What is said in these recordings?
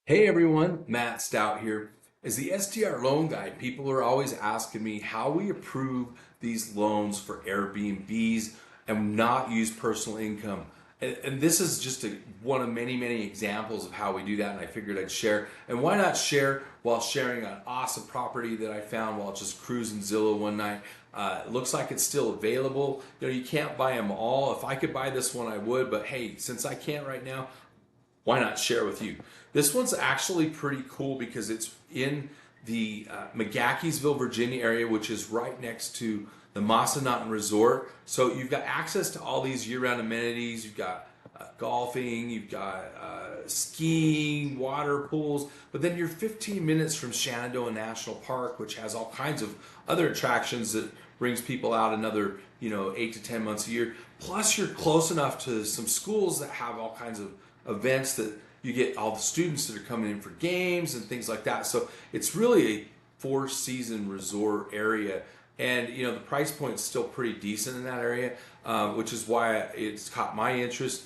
Hey everyone, Matt Stout here. As the STR Loan Guy, people are always asking me how we approve these loans for Airbnbs and not use personal income. And this is just one of many, many examples of how we do that, and I figured I'd share. And why not share while sharing an awesome property that I found while just cruising Zillow one night? It looks like it's still available. You can't buy them all. If I could buy this one, I would, but hey, since I can't right now, why not share with you? This one's actually pretty cool because it's in the McGaheysville, Virginia area, which is right next to the Massanutten Resort. So you've got access to all these year-round amenities. You've got golfing, you've got skiing, water pools, but then you're 15 minutes from Shenandoah National Park, which has all kinds of other attractions that brings people out another 8 to 10 months a year. Plus you're close enough to some schools that have all kinds of events that you get all the students that are coming in for games and things like that. So it's really a four-season resort area, and the price point is still pretty decent in that area, which is why it's caught my interest.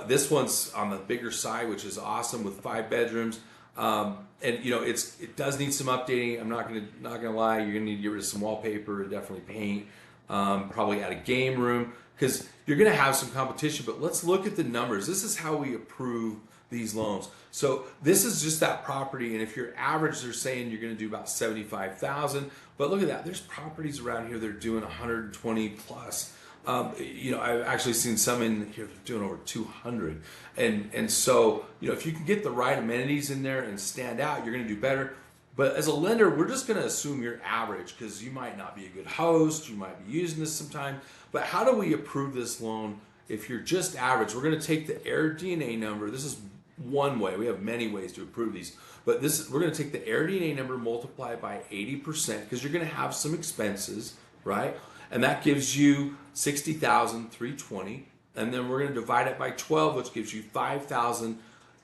This one's on the bigger side, which is awesome, with 5 bedrooms. And it does need some updating. I'm not gonna lie. You're gonna need to get rid of some wallpaper, definitely paint, probably add a game room, because you're gonna have some competition. But let's look at the numbers. This is how we approve these loans. So this is just that property, and if you're average, they're saying you're gonna do about 75,000. But look at that. There's properties around here that are doing 120 plus. I've actually seen some in here doing over 200, and so if you can get the right amenities in there and stand out, you're going to do better. But as a lender, we're just going to assume you're average because you might not be a good host, you might be using this sometime. But how do we approve this loan if you're just average? We're going to take the Air DNA number. This is one way. We have many ways to approve these, but we're going to take the Air DNA number, multiply it by 80% because you're going to have some expenses, right? And that gives you 60,320, and then we're going to divide it by 12, which gives you 5,000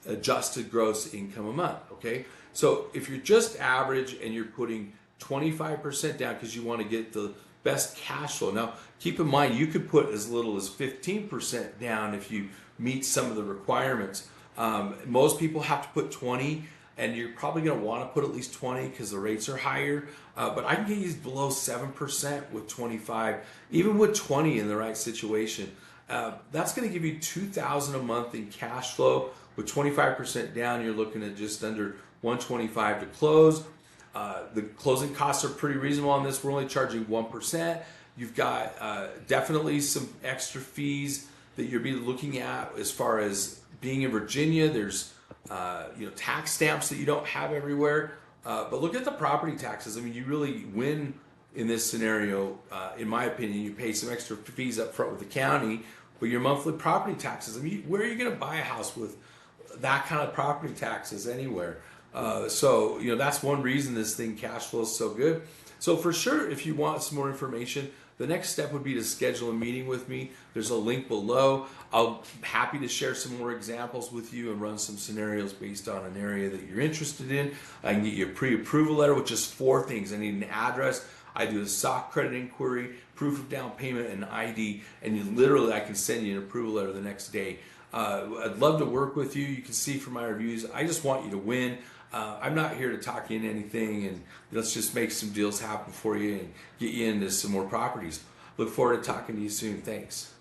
adjusted gross income a month. Okay, so if you're just average and you're putting 25% down because you want to get the best cash flow. Now, keep in mind you could put as little as 15% down if you meet some of the requirements. Most people have to put 20. And you're probably going to want to put at least 20 because the rates are higher. But I can get you below 7% with 25, even with 20 in the right situation. That's going to give you $2,000 a month in cash flow. With 25% down, you're looking at just under 125 to close. The closing costs are pretty reasonable on this. We're only charging 1%. You've got definitely some extra fees that you'll be looking at as far as being in Virginia. There's tax stamps that you don't have everywhere. But look at the property taxes. I mean, you really win in this scenario. In my opinion, you pay some extra fees up front with the county, but your monthly property taxes. I mean, where are you going to buy a house with that kind of property taxes anywhere? So that's one reason this thing cash flows so good. So for sure, if you want some more information, the next step would be to schedule a meeting with me. There's a link below. I'll be happy to share some more examples with you and run some scenarios based on an area that you're interested in. I can get you a pre-approval letter with just 4 things. I need an address. I do a soft credit inquiry, proof of down payment, and ID. And I can send you an approval letter the next day. I'd love to work with you. You can see from my reviews, I just want you to win. I'm not here to talk you into anything, and let's just make some deals happen for you and get you into some more properties. Look forward to talking to you soon. Thanks.